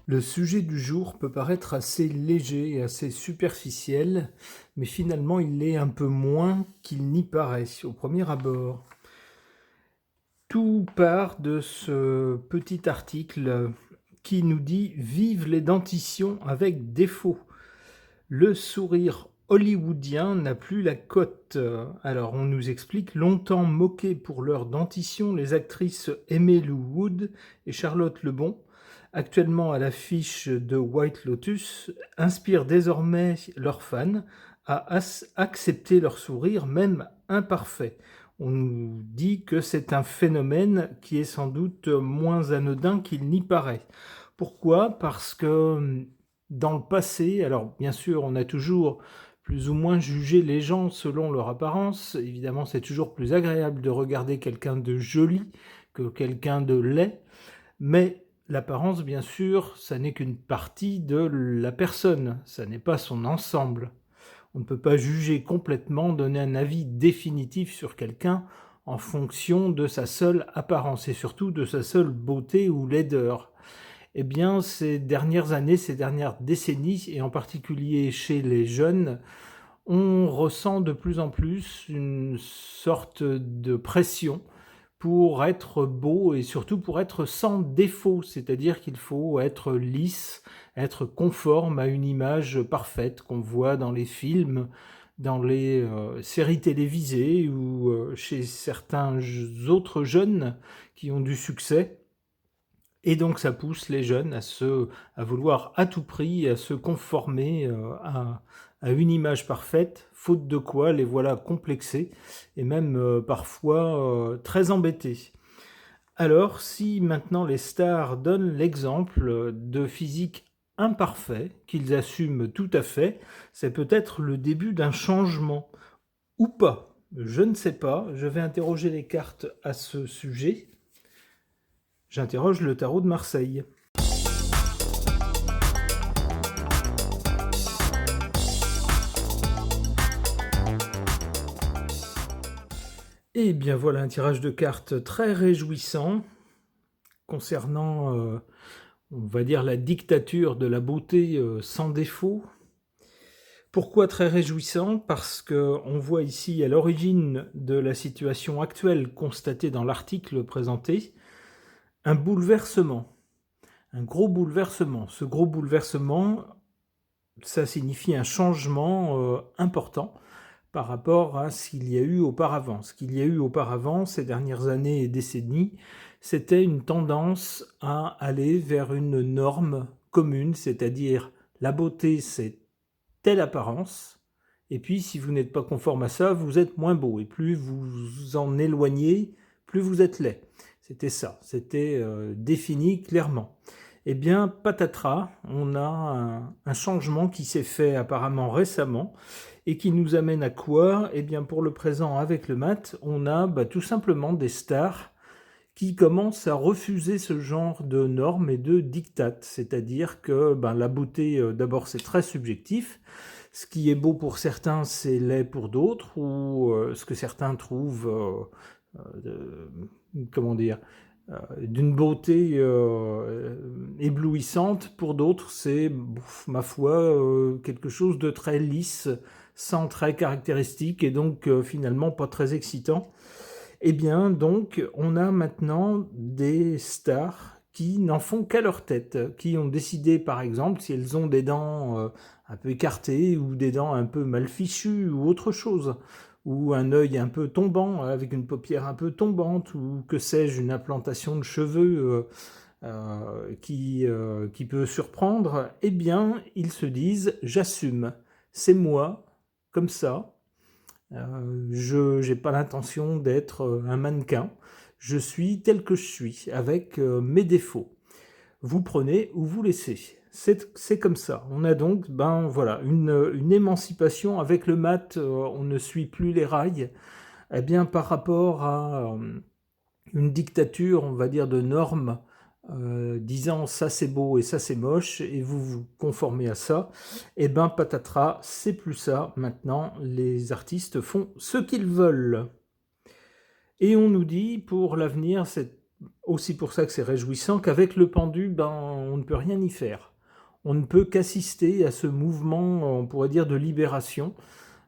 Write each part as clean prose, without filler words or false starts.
Le sujet du jour peut paraître assez léger et assez superficiel, mais finalement il l'est un peu moins qu'il n'y paraît au premier abord. Tout part de ce petit article qui nous dit «Vive les dentitions avec défaut. Le sourire hollywoodien n'a plus la cote». Alors on nous explique longtemps moquées pour leur dentition, les actrices Aimée Lou Wood et Charlotte Lebon, actuellement à l'affiche de White Lotus, inspirent désormais leurs fans à accepter leur sourire, même imparfait. On nous dit que c'est un phénomène qui est sans doute moins anodin qu'il n'y paraît. Pourquoi? Parce que dans le passé, alors bien sûr, on a toujours plus ou moins jugé les gens selon leur apparence. Évidemment, c'est toujours plus agréable de regarder quelqu'un de joli que quelqu'un de laid, mais l'apparence, bien sûr, ça n'est qu'une partie de la personne, ça n'est pas son ensemble. On ne peut pas juger complètement, donner un avis définitif sur quelqu'un en fonction de sa seule apparence et surtout de sa seule beauté ou laideur. Eh bien, ces dernières années, ces dernières décennies, et en particulier chez les jeunes, on ressent de plus en plus une sorte de pression pour être beau et surtout pour être sans défaut, c'est-à-dire qu'il faut être lisse, être conforme à une image parfaite qu'on voit dans les films, dans les séries télévisées ou chez certains autres jeunes qui ont du succès. Et donc ça pousse les jeunes à vouloir à tout prix, à se conformer à une image parfaite, faute de quoi les voilà complexés et même parfois très embêtés. Alors, si maintenant les stars donnent l'exemple de physique imparfait, qu'ils assument tout à fait, c'est peut-être le début d'un changement. Ou pas, je ne sais pas, je vais interroger les cartes à ce sujet. J'interroge le tarot de Marseille. Et bien voilà un tirage de cartes très réjouissant concernant, on va dire, la dictature de la beauté sans défaut. Pourquoi très réjouissant? Parce qu'on voit ici à l'origine de la situation actuelle constatée dans l'article présenté, un bouleversement, un gros bouleversement. Ce gros bouleversement, ça signifie un changement important par rapport à ce qu'il y a eu auparavant. Ce qu'il y a eu auparavant, ces dernières années et décennies, c'était une tendance à aller vers une norme commune, c'est-à-dire la beauté, c'est telle apparence, et puis si vous n'êtes pas conforme à ça, vous êtes moins beau, et plus vous vous en éloignez, plus vous êtes laid. C'était ça, c'était défini clairement. Eh bien, patatras, on a un changement qui s'est fait apparemment récemment, et qui nous amène à quoi? Eh bien, pour le présent, avec le mat, on a tout simplement des stars qui commencent à refuser ce genre de normes et de dictates. C'est-à-dire que la beauté, d'abord, c'est très subjectif. Ce qui est beau pour certains, c'est laid pour d'autres, ou ce que certains trouvent, comment dire, d'une beauté éblouissante, pour d'autres, c'est, ma foi, quelque chose de très lisse, sans trait caractéristique, et donc finalement pas très excitant. Eh bien, donc, on a maintenant des stars qui n'en font qu'à leur tête, qui ont décidé, par exemple, si elles ont des dents un peu écartées, ou des dents un peu mal fichues, ou autre chose, ou un œil un peu tombant, avec une paupière un peu tombante, ou que sais-je, une implantation de cheveux qui peut surprendre, eh bien, ils se disent, j'assume, c'est moi, comme ça, je n'ai pas l'intention d'être un mannequin. Je suis tel que je suis, avec mes défauts. Vous prenez ou vous laissez. C'est comme ça. On a donc voilà, une émancipation. Avec le mat, on ne suit plus les rails. Eh bien, par rapport à une dictature, on va dire, de normes, disant ça c'est beau et ça c'est moche, et vous vous conformez à ça, et patatras, c'est plus ça. Maintenant, les artistes font ce qu'ils veulent. Et on nous dit, pour l'avenir, aussi pour ça que c'est réjouissant, qu'avec le pendu, ben, on ne peut rien y faire. On ne peut qu'assister à ce mouvement, on pourrait dire, de libération,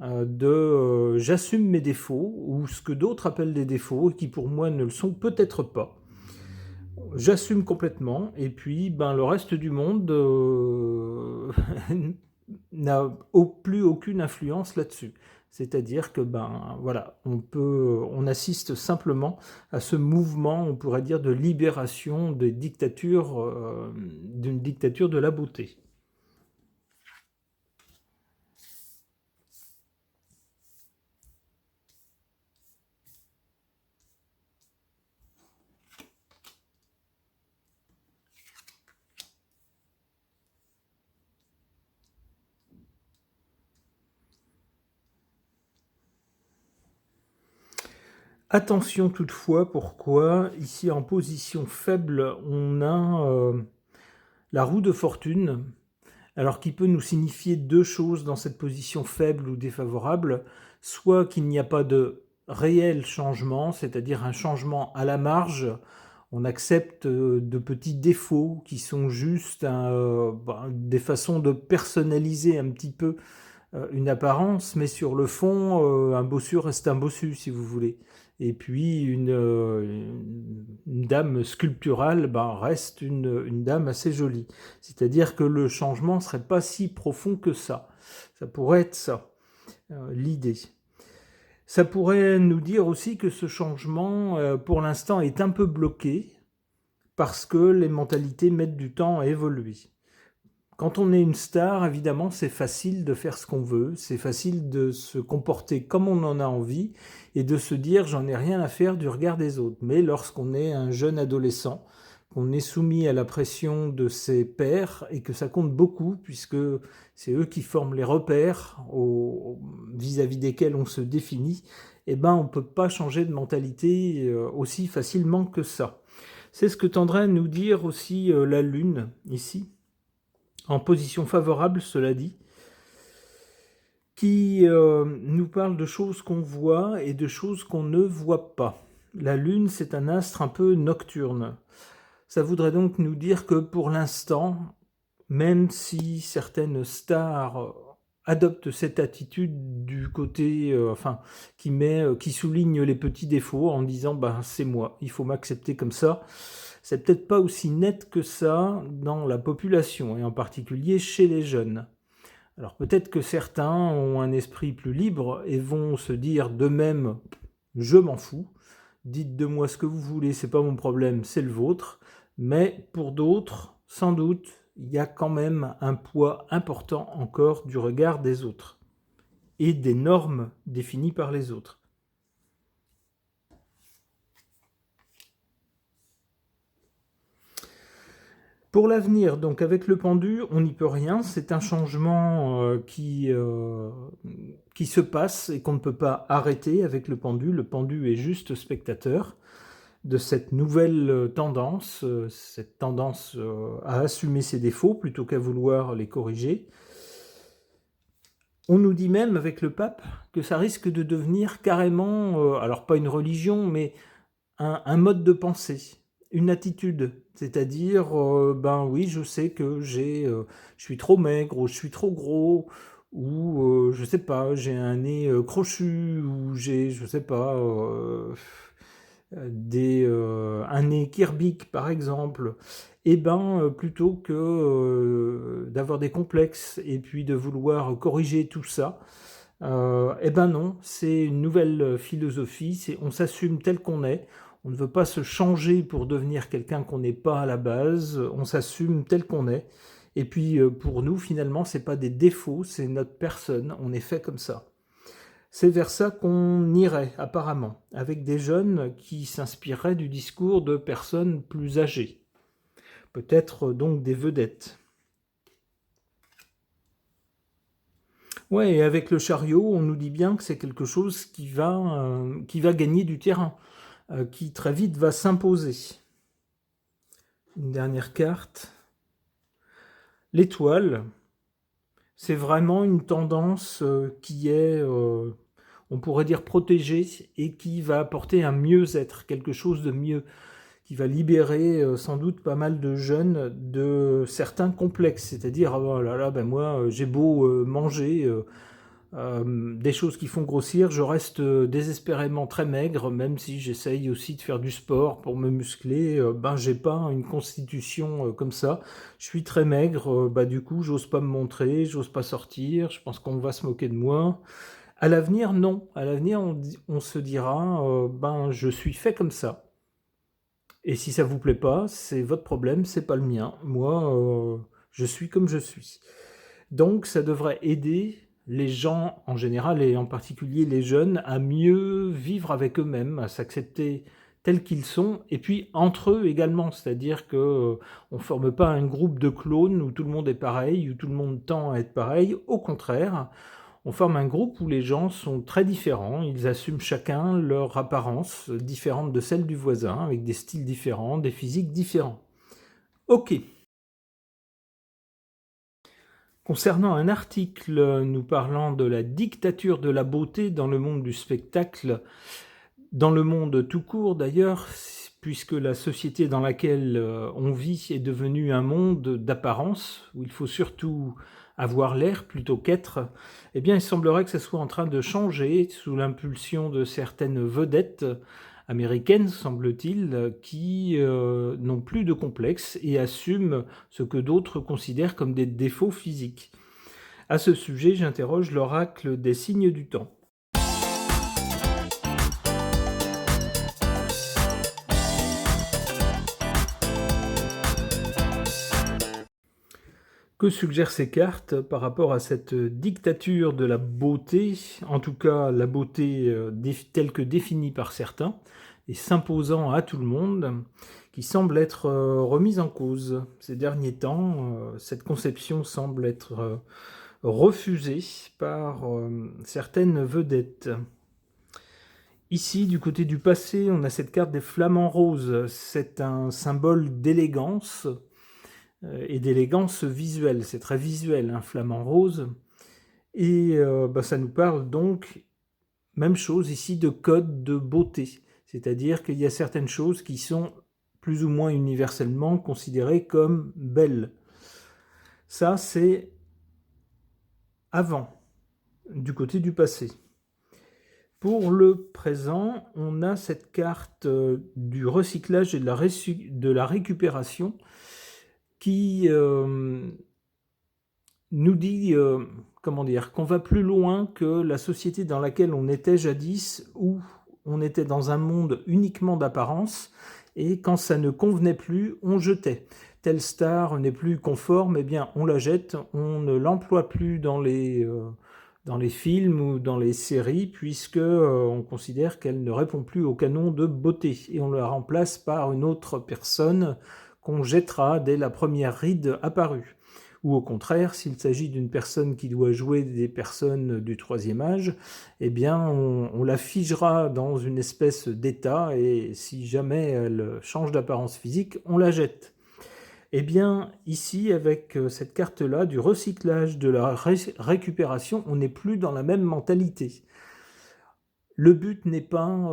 j'assume mes défauts, ou ce que d'autres appellent des défauts, et qui pour moi ne le sont peut-être pas. J'assume complètement, et puis ben, le reste du monde n'a plus aucune influence là-dessus. C'est-à-dire que ben voilà, on assiste simplement à ce mouvement, on pourrait dire, de libération des dictatures, d'une dictature de la beauté. Attention toutefois, pourquoi ici en position faible, on a la roue de fortune, alors qui peut nous signifier deux choses dans cette position faible ou défavorable, soit qu'il n'y a pas de réel changement, c'est-à-dire un changement à la marge, on accepte de petits défauts qui sont juste des façons de personnaliser un petit peu une apparence, mais sur le fond, un bossu reste un bossu, si vous voulez. Et puis une dame sculpturale reste une dame assez jolie. C'est-à-dire que le changement ne serait pas si profond que ça. Ça pourrait être ça, l'idée. Ça pourrait nous dire aussi que ce changement, pour l'instant, est un peu bloqué parce que les mentalités mettent du temps à évoluer. Quand on est une star, évidemment, c'est facile de faire ce qu'on veut, c'est facile de se comporter comme on en a envie et de se dire j'en ai rien à faire du regard des autres. Mais lorsqu'on est un jeune adolescent, qu'on est soumis à la pression de ses pairs et que ça compte beaucoup puisque c'est eux qui forment les repères vis-à-vis desquels on se définit, eh ben on ne peut pas changer de mentalité aussi facilement que ça. C'est ce que tendrait à nous dire aussi la Lune ici, en position favorable, cela dit, qui nous parle de choses qu'on voit et de choses qu'on ne voit pas. La Lune, c'est un astre un peu nocturne. Ça voudrait donc nous dire que pour l'instant, même si certaines stars adoptent cette attitude du côté, qui souligne les petits défauts en disant c'est moi, il faut m'accepter comme ça. C'est peut-être pas aussi net que ça dans la population, et en particulier chez les jeunes. Alors peut-être que certains ont un esprit plus libre et vont se dire d'eux-mêmes « je m'en fous, dites de moi ce que vous voulez, c'est pas mon problème, c'est le vôtre », mais pour d'autres, sans doute, il y a quand même un poids important encore du regard des autres et des normes définies par les autres. Pour l'avenir, donc avec le pendu, on n'y peut rien, c'est un changement qui se passe et qu'on ne peut pas arrêter avec le pendu. Le pendu est juste spectateur de cette nouvelle tendance, cette tendance à assumer ses défauts plutôt qu'à vouloir les corriger. On nous dit même avec le pape que ça risque de devenir carrément, alors pas une religion, mais un mode de pensée, une attitude. C'est-à-dire, oui, je sais que je suis trop maigre, ou je suis trop gros, ou je sais pas, j'ai un nez crochu, ou j'ai, je sais pas, un nez kirbique par exemple, et plutôt que d'avoir des complexes et puis de vouloir corriger tout ça, non, c'est une nouvelle philosophie, on s'assume tel qu'on est, on ne veut pas se changer pour devenir quelqu'un qu'on n'est pas à la base, on s'assume tel qu'on est, et puis pour nous finalement c'est pas des défauts, c'est notre personne, on est fait comme ça. C'est vers ça qu'on irait, apparemment, avec des jeunes qui s'inspireraient du discours de personnes plus âgées. Peut-être donc des vedettes. Ouais, et avec le chariot, on nous dit bien que c'est quelque chose qui va gagner du terrain, qui très vite va s'imposer. Une dernière carte. L'étoile, c'est vraiment une tendance qui est, on pourrait dire, protégée et qui va apporter un mieux-être, quelque chose de mieux, qui va libérer sans doute pas mal de jeunes de certains complexes, c'est-à-dire oh là là, ben moi j'ai beau manger des choses qui font grossir, je reste désespérément très maigre, même si j'essaye aussi de faire du sport pour me muscler, ben j'ai pas une constitution comme ça, je suis très maigre, bah du coup j'ose pas me montrer, j'ose pas sortir, je pense qu'on va se moquer de moi. À l'avenir, non, à l'avenir on se dira, ben je suis fait comme ça. Et si ça vous plaît pas, c'est votre problème, c'est pas le mien. Moi, je suis comme je suis. Donc ça devrait aider les gens en général et en particulier les jeunes à mieux vivre avec eux-mêmes, à s'accepter tels qu'ils sont, et puis entre eux également, c'est-à-dire que on forme pas un groupe de clones où tout le monde est pareil, où tout le monde tend à être pareil. Au contraire, on forme un groupe où les gens sont très différents, ils assument chacun leur apparence différente de celle du voisin, avec des styles différents, des physiques différents. Ok. Concernant un article nous parlant de la dictature de la beauté dans le monde du spectacle, dans le monde tout court d'ailleurs, puisque la société dans laquelle on vit est devenue un monde d'apparence, où il faut surtout avoir l'air plutôt qu'être, eh bien il semblerait que ça soit en train de changer sous l'impulsion de certaines vedettes américaines, semble-t-il, qui n'ont plus de complexe et assument ce que d'autres considèrent comme des défauts physiques. À ce sujet, j'interroge l'oracle des signes du temps. Que suggèrent ces cartes par rapport à cette dictature de la beauté, en tout cas la beauté telle que définie par certains, et s'imposant à tout le monde, qui semble être remise en cause. Ces derniers temps, cette conception semble être refusée par certaines vedettes. Ici, du côté du passé, on a cette carte des flamants roses. C'est un symbole d'élégance et d'élégance visuelle. C'est très visuel, un flamant rose. Et ça nous parle donc, même chose ici, de code de beauté. C'est-à-dire qu'il y a certaines choses qui sont plus ou moins universellement considérées comme belles. Ça, c'est avant, du côté du passé. Pour le présent, on a cette carte du recyclage et de la récupération qui nous dit comment dire, qu'on va plus loin que la société dans laquelle on était jadis, où on était dans un monde uniquement d'apparence, et quand ça ne convenait plus, on jetait. Telle star n'est plus conforme, eh bien on la jette, on ne l'emploie plus dans les films ou dans les séries, puisque on considère qu'elle ne répond plus au canon de beauté, et on la remplace par une autre personne qu'on jettera dès la première ride apparue. Ou au contraire, s'il s'agit d'une personne qui doit jouer des personnes du troisième âge, eh bien on la figera dans une espèce d'état, et si jamais elle change d'apparence physique, on la jette. Eh bien, ici, avec cette carte-là, du recyclage, de la récupération, on n'est plus dans la même mentalité. Le but n'est pas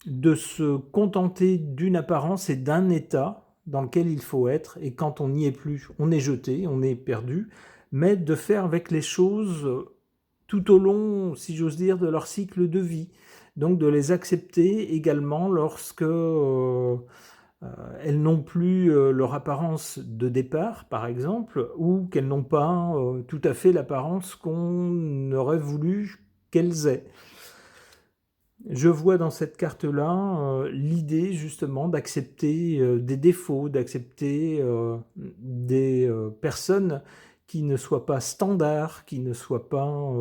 de se contenter d'une apparence et d'un état dans lequel il faut être, et quand on n'y est plus, on est jeté, on est perdu, mais de faire avec les choses tout au long, si j'ose dire, de leur cycle de vie. Donc de les accepter également lorsque elles n'ont plus leur apparence de départ, par exemple, ou qu'elles n'ont pas tout à fait l'apparence qu'on aurait voulu qu'elles aient. Je vois dans cette carte-là l'idée justement d'accepter des défauts, d'accepter des personnes qui ne soient pas standards, qui ne soient pas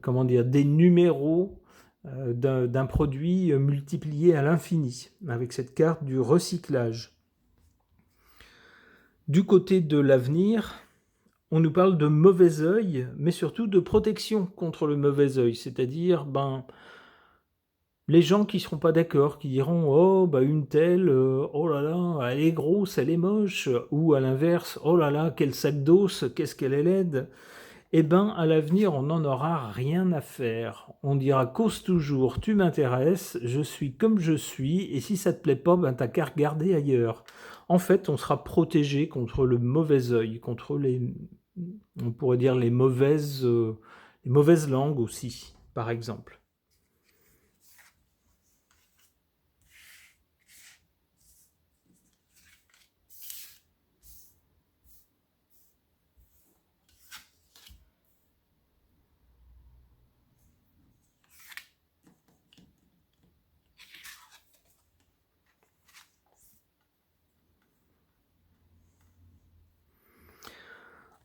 comment dire, des numéros d'un produit multiplié à l'infini, avec cette carte du recyclage. Du côté de l'avenir, on nous parle de mauvais œil, mais surtout de protection contre le mauvais œil, c'est-à-dire les gens qui ne seront pas d'accord, qui diront « Oh, une telle, oh là là, elle est grosse, elle est moche », ou à l'inverse « Oh là là, quel sac d'os, qu'est-ce qu'elle est laide ». eh ben, à l'avenir, on n'en aura rien à faire. On dira cause toujours, tu m'intéresses, je suis comme je suis, et si ça te plaît pas, ben t'as qu'à regarder ailleurs. En fait, on sera protégé contre le mauvais œil, contre on pourrait dire les mauvaises langues aussi, par exemple.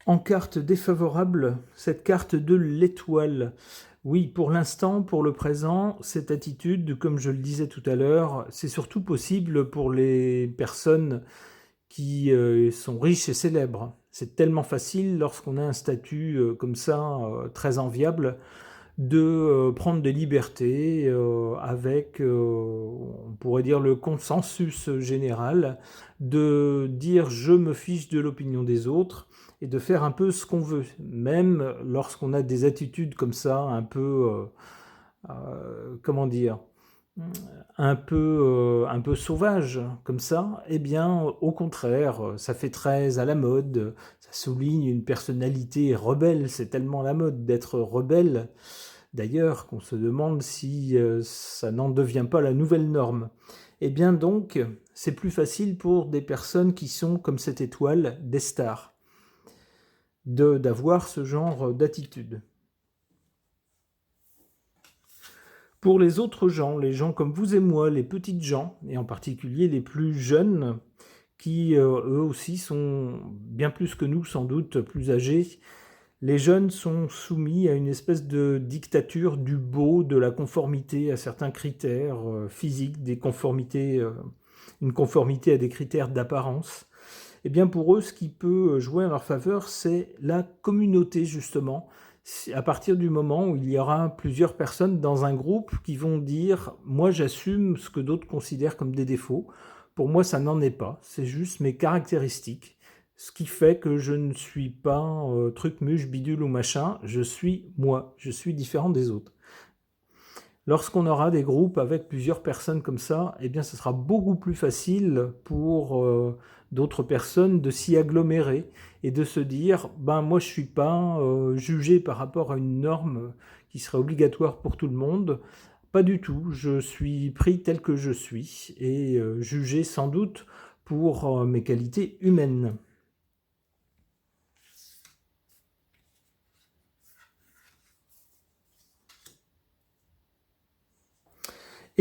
En carte défavorable, cette carte de l'étoile. Oui, pour l'instant, pour le présent, cette attitude, comme je le disais tout à l'heure, c'est surtout possible pour les personnes qui sont riches et célèbres. C'est tellement facile lorsqu'on a un statut comme ça, très enviable, de prendre des libertés avec, on pourrait dire, le consensus général, de dire je me fiche de l'opinion des autres et de faire un peu ce qu'on veut, même lorsqu'on a des attitudes comme ça, un peu, comment dire, un peu sauvage comme ça, eh bien, au contraire, ça fait très à la mode, ça souligne une personnalité rebelle, c'est tellement la mode d'être rebelle, d'ailleurs, qu'on se demande si ça n'en devient pas la nouvelle norme. Eh bien donc, c'est plus facile pour des personnes qui sont comme cette étoile, des stars, d'avoir ce genre d'attitude. Pour les autres gens, les gens comme vous et moi, les petites gens, et en particulier les plus jeunes, qui eux aussi sont bien plus que nous, sans doute plus âgés, les jeunes sont soumis à une espèce de dictature du beau, de la conformité à certains critères physiques, une conformité à des critères d'apparence. Eh bien pour eux, ce qui peut jouer en leur faveur, c'est la communauté justement. À partir du moment où il y aura plusieurs personnes dans un groupe qui vont dire « moi j'assume ce que d'autres considèrent comme des défauts, pour moi ça n'en est pas, c'est juste mes caractéristiques ». Ce qui fait que je ne suis pas truc, muche, bidule ou machin, je suis moi, je suis différent des autres. Lorsqu'on aura des groupes avec plusieurs personnes comme ça, eh bien ce sera beaucoup plus facile pour d'autres personnes de s'y agglomérer et de se dire ben moi je suis pas jugé par rapport à une norme qui serait obligatoire pour tout le monde. Pas du tout, je suis pris tel que je suis et jugé sans doute pour mes qualités humaines.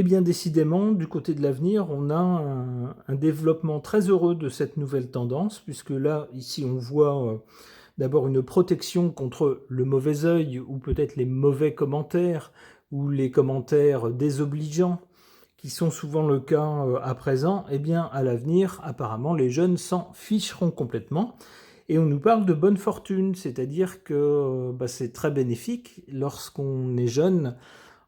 Eh bien décidément, du côté de l'avenir, on a un développement très heureux de cette nouvelle tendance, puisque là, ici, on voit d'abord une protection contre le mauvais œil, ou peut-être les mauvais commentaires, ou les commentaires désobligeants, qui sont souvent le cas à présent. Eh bien, à l'avenir, apparemment, les jeunes s'en ficheront complètement. Et on nous parle de bonne fortune, c'est-à-dire que c'est très bénéfique lorsqu'on est jeune.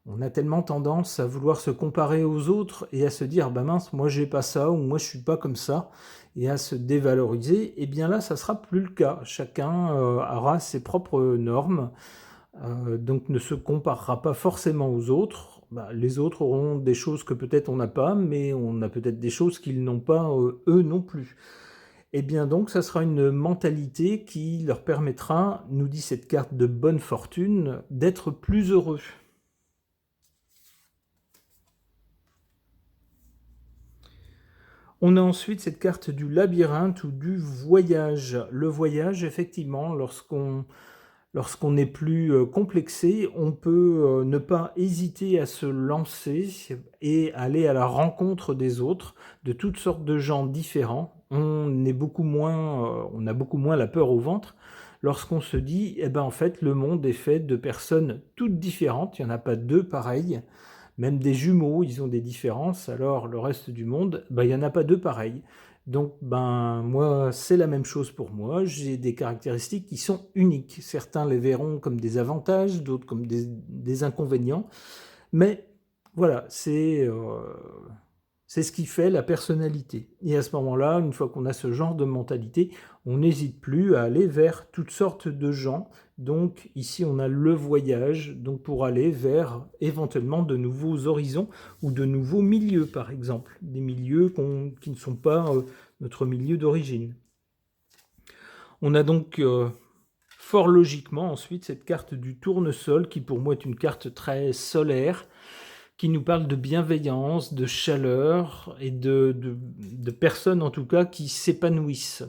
On a tellement tendance à vouloir se comparer aux autres et à se dire bah mince, moi j'ai pas ça ou moi je suis pas comme ça et à se dévaloriser. Et bien là, ça sera plus le cas. Chacun aura ses propres normes, donc ne se comparera pas forcément aux autres. Les autres auront des choses que peut-être on n'a pas, mais on a peut-être des choses qu'ils n'ont pas eux non plus. Et bien donc, ça sera une mentalité qui leur permettra, nous dit cette carte de bonne fortune, d'être plus heureux. On a ensuite cette carte du labyrinthe ou du voyage. Le voyage, effectivement, lorsqu'on est plus complexé, on peut ne pas hésiter à se lancer et aller à la rencontre des autres, de toutes sortes de gens différents. On a beaucoup moins la peur au ventre lorsqu'on se dit, eh ben en fait, le monde est fait de personnes toutes différentes, il n'y en a pas deux pareilles. Même des jumeaux, ils ont des différences, alors le reste du monde, il n'y en a pas deux pareils. Donc, moi, c'est la même chose pour moi. J'ai des caractéristiques qui sont uniques. Certains les verront comme des avantages, d'autres comme des inconvénients. Mais voilà, C'est ce qui fait la personnalité. Et à ce moment-là, une fois qu'on a ce genre de mentalité, on n'hésite plus à aller vers toutes sortes de gens. Donc ici, on a le voyage, donc pour aller vers éventuellement de nouveaux horizons ou de nouveaux milieux, par exemple. Des milieux qui ne sont pas notre milieu d'origine. On a donc fort logiquement ensuite cette carte du tournesol qui pour moi est une carte très solaire, qui nous parle de bienveillance, de chaleur et de personnes en tout cas qui s'épanouissent.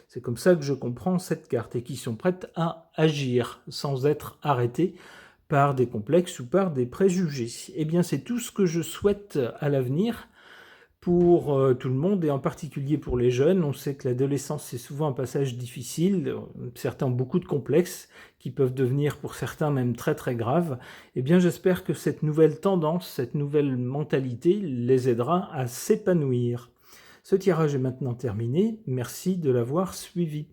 C'est comme ça que je comprends cette carte et qui sont prêtes à agir sans être arrêtées par des complexes ou par des préjugés. Eh bien, c'est tout ce que je souhaite à l'avenir pour tout le monde et en particulier pour les jeunes. On sait que l'adolescence, c'est souvent un passage difficile. Certains ont beaucoup de complexes qui peuvent devenir pour certains même très très graves. Eh bien, j'espère que cette nouvelle tendance, cette nouvelle mentalité les aidera à s'épanouir. Ce tirage est maintenant terminé. Merci de l'avoir suivi.